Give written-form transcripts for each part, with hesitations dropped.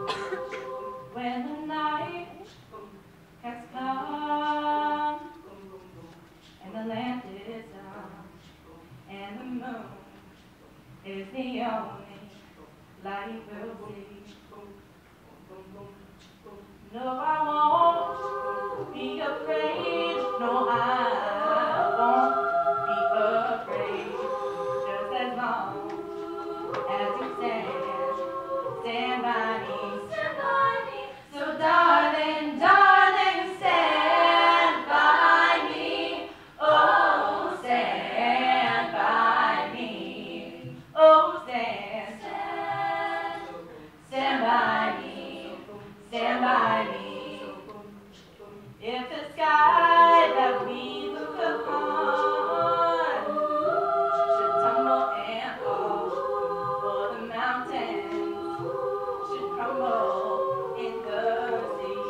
When the night has come and the lamp is on and the moon is the only light we'll see. No, I won't be afraid. No, I won't be afraid. Just as long as you stand by me. So darling, darling, stand by me. Oh, stand by me. Oh, stand by me. Stand by me. If the sky that we look upon should tumble and fall, or the mountains should crumble in the sea,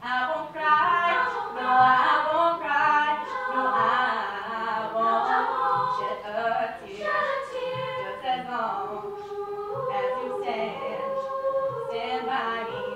I won't cry, no, I won't cry, no, I won't shed a tear, just as long as you stand by me.